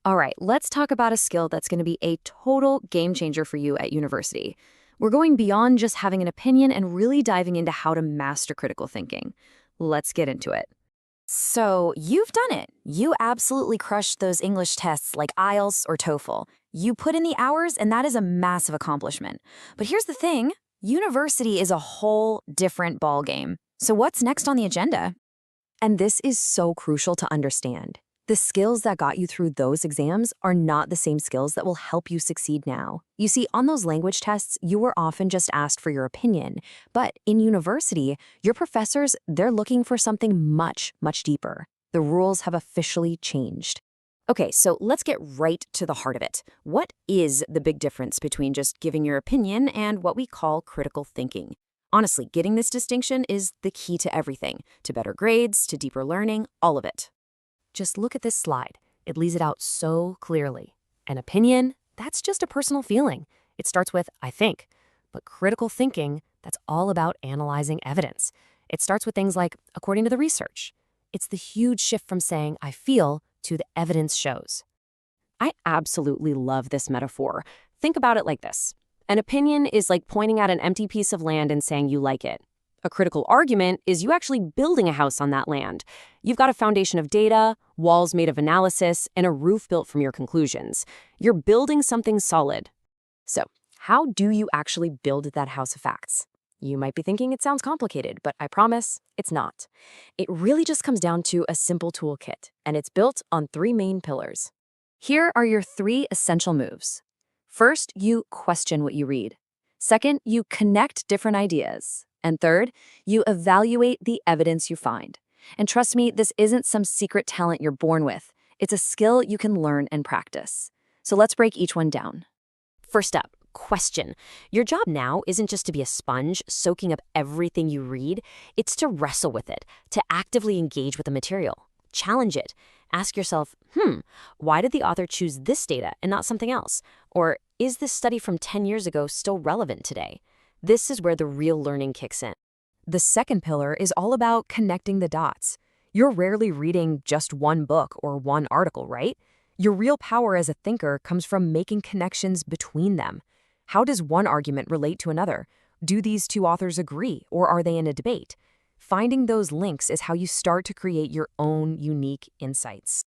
All right, let's talk about a skill that's going to be a total game changer for you at university. We're going beyond just having an opinion and really diving into how to master critical thinking. Let's get into it. So, you've done it. You absolutely crushed those English tests like IELTS or TOEFL. You put in the hours, and that is a massive accomplishment. But here's the thing, university is a whole different ballgame. So, what's next on the agenda? And this is so crucial to understand. The skills that got you through those exams are not the same skills that will help you succeed now. You see, on those language tests, you were often just asked for your opinion. But in university, your professors, they're looking for something much, much deeper. The rules have officially changed. Okay, so let's get right to the heart of it. What is the big difference between just giving your opinion and what we call critical thinking? Honestly, getting this distinction is the key to everything, to better grades, to deeper learning, all of it. Just look at this slide. It lays it out so clearly. An opinion, that's just a personal feeling. It starts with, I think. But critical thinking, that's all about analyzing evidence. It starts with things like, according to the research. It's the huge shift from saying, I feel, to the evidence shows. I absolutely love this metaphor. Think about it like this. An opinion is like pointing at an empty piece of land and saying you like it. A critical argument is you actually building a house on that land. You've got a foundation of data, walls made of analysis, and a roof built from your conclusions. You're building something solid. So, how do you actually build that house of facts? You might be thinking it sounds complicated, but I promise it's not. It really just comes down to a simple toolkit, and it's built on 3 main pillars. Here are your 3 essential moves. First, you question what you read. Second, you connect different ideas. And third, you evaluate the evidence you find. And trust me, this isn't some secret talent you're born with. It's a skill you can learn and practice. So let's break each one down. First up, question. Your job now isn't just to be a sponge, soaking up everything you read. It's to wrestle with it, to actively engage with the material. Challenge it. Ask yourself, why did the author choose this data and not something else? Or is this study from 10 years ago still relevant today? This is where the real learning kicks in. The second pillar is all about connecting the dots. You're rarely reading just one book or one article, right? Your real power as a thinker comes from making connections between them. How does one argument relate to another? Do these 2 authors agree, or are they in a debate? Finding those links is how you start to create your own unique insights.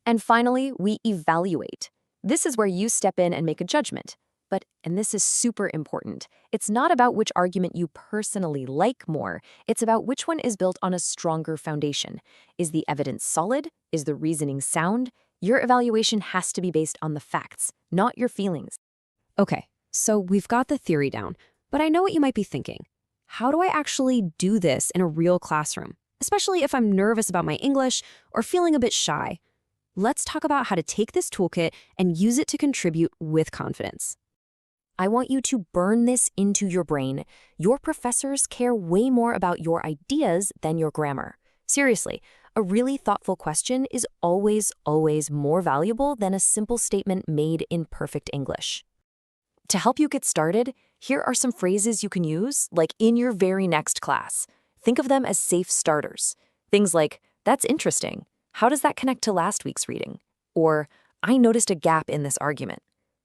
And finally, we evaluate. This is where you step in and make a judgment. But, and this is super important, it's not about which argument you personally like more. It's about which one is built on a stronger foundation. Is the evidence solid? Is the reasoning sound? Your evaluation has to be based on the facts, not your feelings. Okay, so we've got the theory down, but I know what you might be thinking. How do I actually do this in a real classroom, especially if I'm nervous about my English or feeling a bit shy? Let's talk about how to take this toolkit and use it to contribute with confidence. I want you to burn this into your brain. Your professors care way more about your ideas than your grammar. Seriously, a really thoughtful question is always, always more valuable than a simple statement made in perfect English. To help you get started, here are some phrases you can use, like in your very next class. Think of them as safe starters. Things like, that's interesting. How does that connect to last week's reading? Or, I noticed a gap in this argument.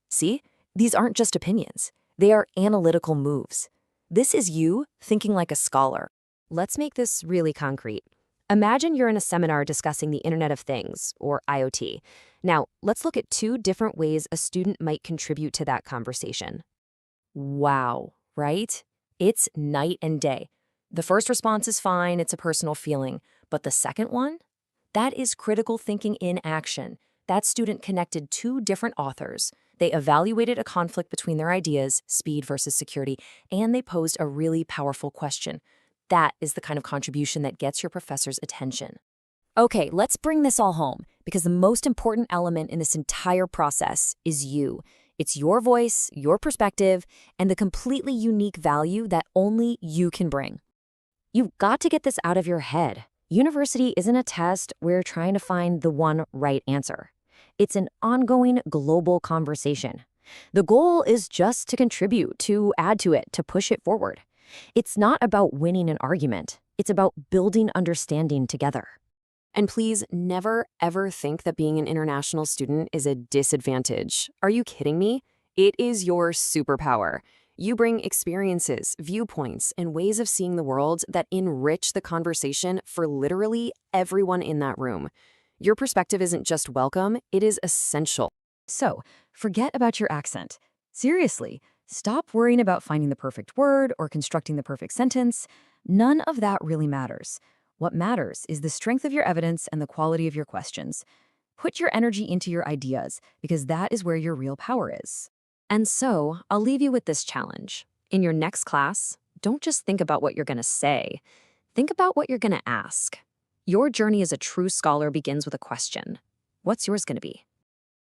See? These aren't just opinions. They are analytical moves. This is you thinking like a scholar. Let's make this really concrete. Imagine you're in a seminar discussing the Internet of Things, or IoT. Now, let's look at 2 different ways a student might contribute to that conversation. Wow, right? It's night and day. The first response is fine, it's a personal feeling. But the second one? That is critical thinking in action. That student connected 2 different authors. They evaluated a conflict between their ideas, speed versus security, and they posed a really powerful question. That is the kind of contribution that gets your professor's attention. Okay, let's bring this all home, because the most important element in this entire process is you. It's your voice, your perspective, and the completely unique value that only you can bring. You've got to get this out of your head. University isn't a test where you're trying to find the one right answer. It's an ongoing global conversation. The goal is just to contribute, to add to it, to push it forward. It's not about winning an argument. It's about building understanding together. And please never, ever think that being an international student is a disadvantage. Are you kidding me? It is your superpower. You bring experiences, viewpoints, and ways of seeing the world that enrich the conversation for literally everyone in that room. Your perspective isn't just welcome, it is essential. So, forget about your accent. Seriously, stop worrying about finding the perfect word or constructing the perfect sentence. None of that really matters. What matters is the strength of your evidence and the quality of your questions. Put your energy into your ideas, because that is where your real power is. And so, I'll leave you with this challenge. In your next class, don't just think about what you're going to say. Think about what you're going to ask. Your journey as a true scholar begins with a question. What's yours going to be?